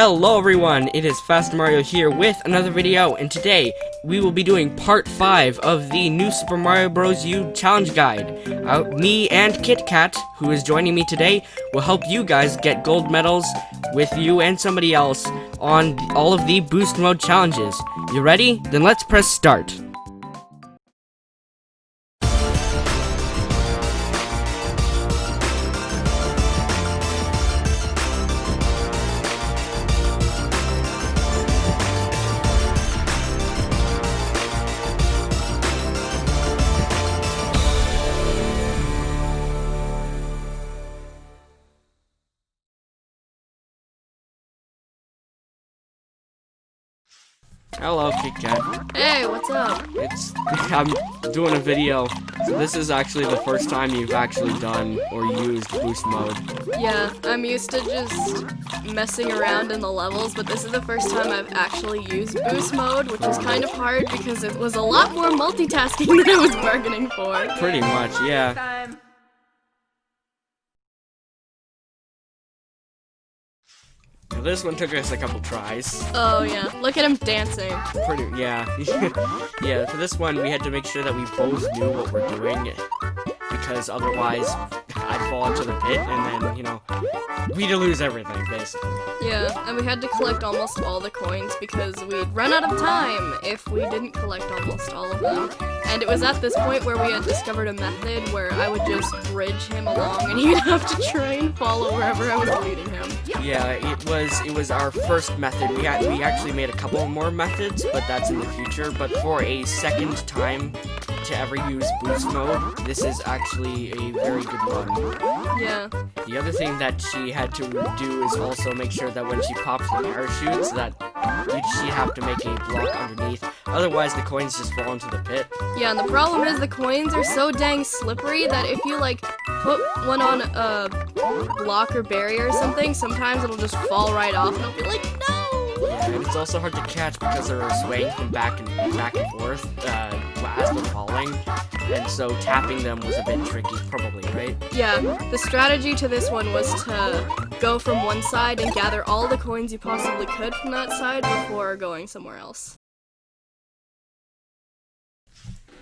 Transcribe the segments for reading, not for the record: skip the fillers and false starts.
Hello everyone, it is Fast Mario here with another video, and today we will be doing part 5 of the new Super Mario Bros. U Challenge Guide. Me and KitKat, who is joining me today, will help you guys get gold medals with you and somebody else on all of the boost mode challenges. You ready? Then let's press start. Hello, KitKat. Hey, what's up? I'm doing a video. So this is actually the first time you've actually done or used boost mode. Yeah, I'm used to just messing around in the levels, but this is the first time I've actually used boost mode, which is kind of hard because it was a lot more multitasking than I was bargaining for. Pretty much, yeah. Now this one took us a couple tries. Oh yeah, look at him dancing. Yeah. Yeah, for this one we had to make sure that we both knew what we're doing, because otherwise I'd fall into the pit and then, you know, we'd lose everything, basically. Yeah, and we had to collect almost all the coins because we'd run out of time if we didn't collect almost all of them. And it was at this point where we had discovered a method where I would just bridge him along and he'd have to try and follow wherever I was leading him. Yeah, it was our first method. We actually made a couple more methods, but that's in the future. But for a second time to ever use boost mode, this is actually a very good one. Yeah. The other thing that she had to do is also make sure that when she pops the parachutes, that she'd have to make a block underneath. Otherwise, the coins just fall into the pit. Yeah, and the problem is the coins are so dang slippery that if you, like, put one on a block or barrier or something, sometimes it'll just fall right off and I'll be like, no! Yeah, and it's also hard to catch because they're swaying from back and forth as they're falling. And so tapping them was a bit tricky, probably, right? Yeah, the strategy to this one was to go from one side and gather all the coins you possibly could from that side before going somewhere else.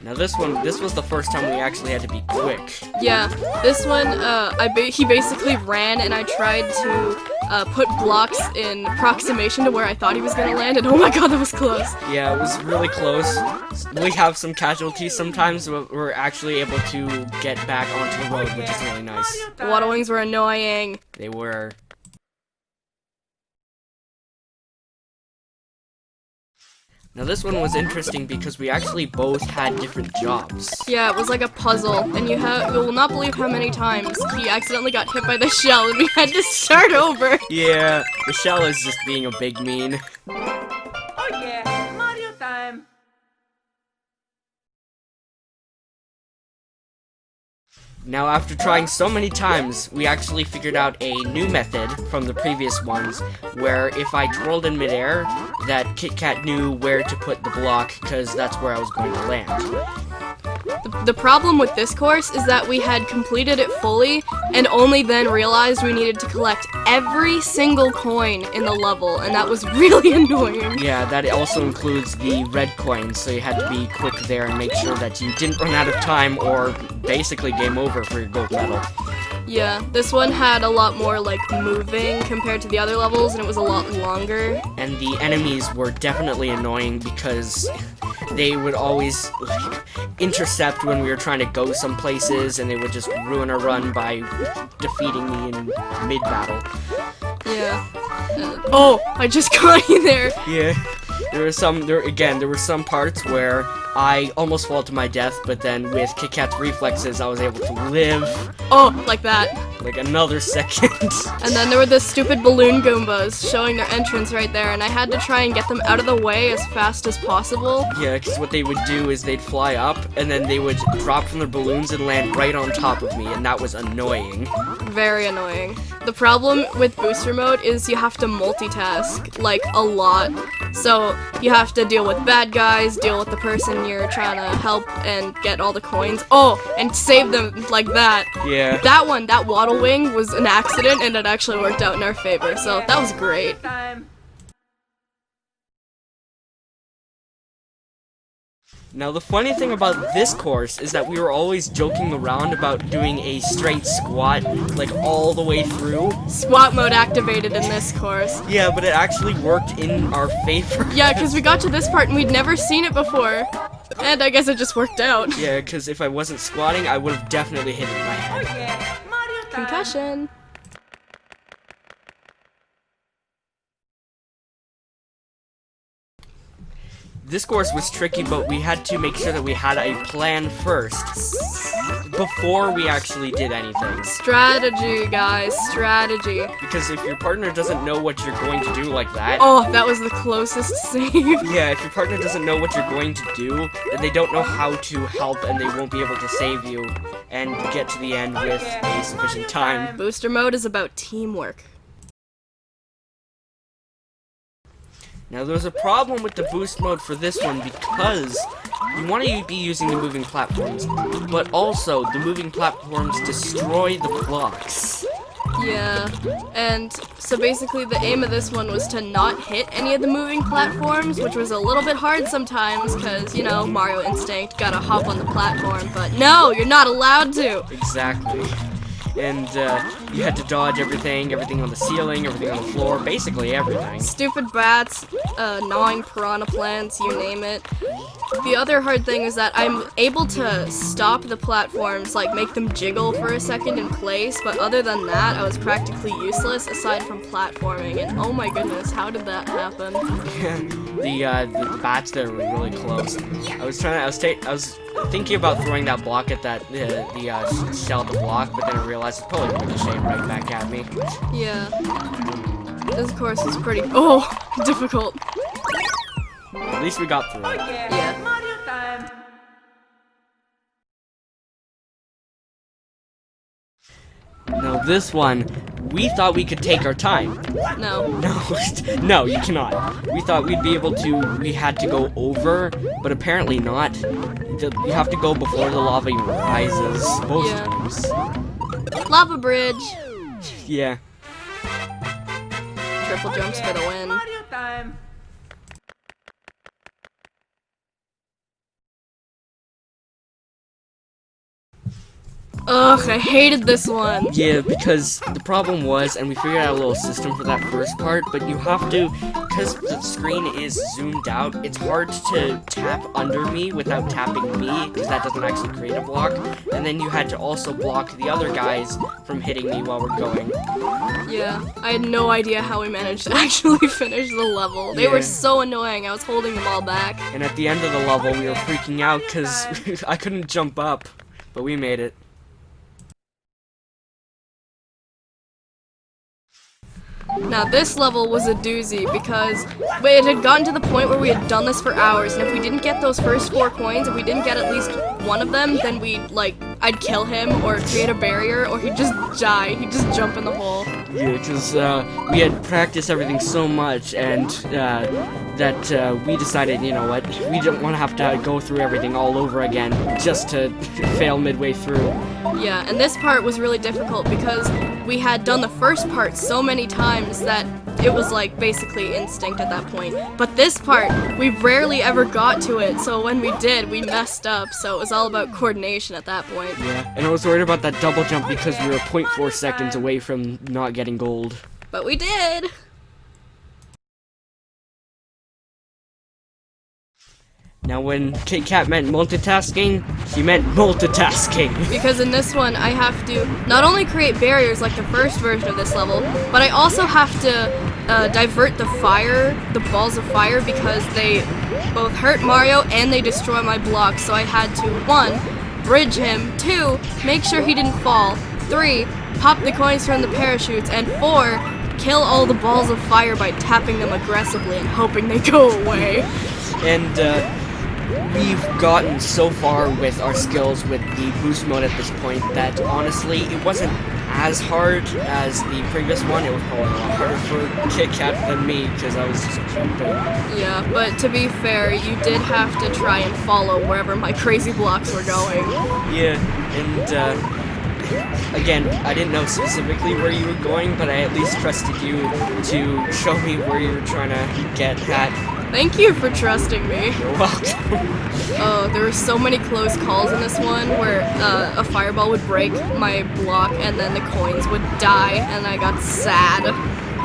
Now this was the first time we actually had to be quick. Yeah, this one, he basically ran and I tried to put blocks in approximation to where I thought he was gonna land, and oh my god, that was close. Yeah, it was really close. We have some casualties sometimes, but we're actually able to get back onto the road, which is really nice. The water wings were annoying. They were. Now this one was interesting because we actually both had different jobs. Yeah, it was like a puzzle, and you will not believe how many times he accidentally got hit by the shell and we had to start over. Yeah, the shell is just being a big mean. Oh yeah, Mario time! Now after trying so many times, we actually figured out a new method from the previous ones, where if I twirled in midair, that KitKat knew where to put the block, because that's where I was going to land. The problem with this course is that we had completed it fully, and only then realized we needed to collect every single coin in the level, and that was really annoying. Yeah, that also includes the red coins, so you had to be quick there and make sure that you didn't run out of time or basically game over for your gold medal. Yeah, this one had a lot more, like, moving compared to the other levels, and it was a lot longer. And the enemies were definitely annoying because they would always, like, intercept when we were trying to go some places, and they would just ruin our run by defeating me in mid-battle. Yeah. Oh, I just got you there. Yeah. There were some parts where I almost fall to my death, but then with KitKat's reflexes, I was able to live. Oh, like that. Like another second. And then there were the stupid balloon Goombas showing their entrance right there, and I had to try and get them out of the way as fast as possible. Yeah, because what they would do is they'd fly up, and then they would drop from their balloons and land right on top of me, and that was annoying. Very annoying. The problem with booster mode is you have to multitask, like, a lot. So you have to deal with bad guys, deal with the person you're trying to help, and get all the coins. Oh, and save them like that. Yeah. That water Waddle Wing was an accident and it actually worked out in our favor, so that was great. Time. Now the funny thing about this course is that we were always joking around about doing a straight squat, like all the way through. Squat mode activated in this course. Yeah, but it actually worked in our favor. Yeah, because we got to this part and we'd never seen it before. And I guess it just worked out. Yeah, because if I wasn't squatting, I would have definitely hit it in my Oh head. yeah, Mario time. Concussion. This course was tricky, but we had to make sure that we had a plan first before we actually did anything. Strategy, guys, strategy. Because if your partner doesn't know what you're going to do like that, Oh, that was the closest save. yeah, if your partner doesn't know what you're going to do, then they don't know how to help and they won't be able to save you and get to the end with a sufficient time. Booster mode is about teamwork. Now there's a problem with the boost mode for this one because you want to be using the moving platforms, but also the moving platforms destroy the blocks. Yeah, and so basically the aim of this one was to not hit any of the moving platforms, which was a little bit hard sometimes because, you know, Mario instinct, gotta hop on the platform, but no, you're not allowed to! Exactly. And you had to dodge everything on the ceiling, everything on the floor, basically everything. Stupid bats, gnawing piranha plants, you name it. The other hard thing is that I'm able to stop the platforms, like make them jiggle for a second in place, but other than that, I was practically useless aside from platforming, and oh my goodness, how did that happen? the bats there were really close. I was thinking about throwing that block at that the shell of the block, but then I realized it's probably going to ricochet right back at me. Yeah. This course is pretty, difficult. At least we got through Oh it. yeah, Yeah. Mario time. Now this one, we thought we could take our time. No. No, you cannot. We thought we had to go over, but apparently not. You have to go before the lava even rises, both Yeah. times. Lava bridge. Yeah. Triple jumps for the win. Mario time. Ugh, I hated this one. Yeah, because the problem was, and we figured out a little system for that first part, but you have to, because the screen is zoomed out, it's hard to tap under me without tapping me, because that doesn't actually create a block, and then you had to also block the other guys from hitting me while we're going. Yeah, I had no idea how we managed to actually finish the level. They were Yeah. so annoying, I was holding them all back. And at the end of the level, we were freaking out, because I couldn't jump up, but we made it. Now this level was a doozy because it had gotten to the point where we had done this for hours, and if we didn't get those first 4 coins, if we didn't get at least one of them, then I'd kill him or create a barrier, or he'd just die. He'd just jump in the hole. Yeah, because we had practiced everything so much, and that we decided, you know what, we didn't want to have to go through everything all over again just to fail midway through. Yeah, and this part was really difficult because we had done the first part so many times that it was like basically instinct at that point. But this part, we rarely ever got to it, so when we did, we messed up, so it was all about coordination at that point. Yeah, and I was worried about that double jump because we were 0.4 seconds away from not getting gold. But we did! Now when KitKat meant multitasking, he meant multitasking. Because in this one, I have to not only create barriers like the first version of this level, but I also have to divert the balls of fire, because they both hurt Mario and they destroy my blocks. So I had to 1, bridge him, 2, make sure he didn't fall, 3, pop the coins from the parachutes, and 4, kill all the balls of fire by tapping them aggressively and hoping they go away. And we've gotten so far with our skills with the boost mode at this point that honestly it wasn't as hard as the previous one. It was probably a lot harder for KitKat than me because I was just jumping. Yeah, but to be fair, you did have to try and follow wherever my crazy blocks were going. Yeah, and again, I didn't know specifically where you were going, but I at least trusted you to show me where you were trying to get at. Thank you for trusting me. You're welcome. Oh, there were so many close calls in this one where a fireball would break my block and then the coins would die and I got sad.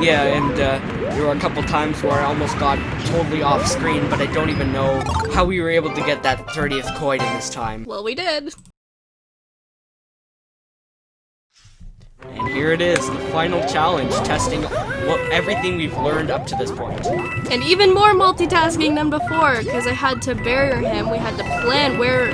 Yeah, and there were a couple times where I almost got totally off screen, but I don't even know how we were able to get that 30th coin in this time. Well, we did. And here it is, the final challenge, testing everything we've learned up to this point. And even more multitasking than before, because I had to barrier him. We had to plan where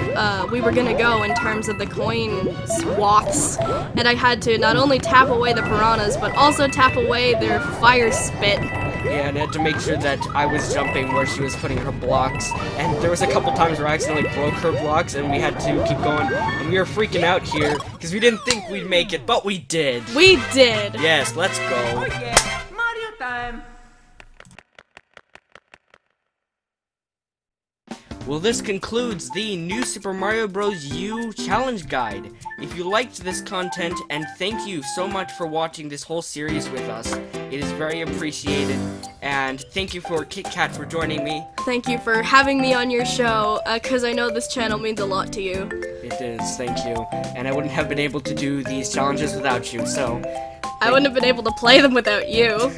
we were gonna go in terms of the coin swaths. And I had to not only tap away the piranhas, but also tap away their fire spit. Yeah, and I had to make sure that I was jumping where she was putting her blocks. And there was a couple times where I accidentally broke her blocks, and we had to keep going. And we were freaking out here, because we didn't think we'd make it, but we did. We did. Yes, let's Oh go. yeah, Mario time. Well, this concludes the new Super Mario Bros. U Challenge Guide. If you liked this content, and thank you so much for watching this whole series with us, it is very appreciated. And thank you for KitKat for joining me. Thank you for having me on your show, because I know this channel means a lot to you. It is, thank you. And I wouldn't have been able to do these challenges without you, so... I wouldn't have been able to play them without you.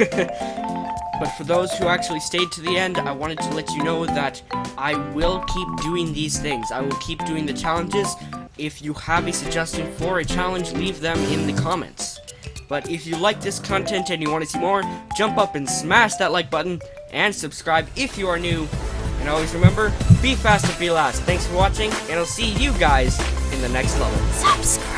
But for those who actually stayed to the end, I wanted to let you know that I will keep doing these things. I will keep doing the challenges. If you have a suggestion for a challenge, leave them in the comments. But if you like this content and you want to see more, jump up and smash that like button, and subscribe if you are new. And always remember, be fast and be last. Thanks for watching, and I'll see you guys in the next level. Subscribe.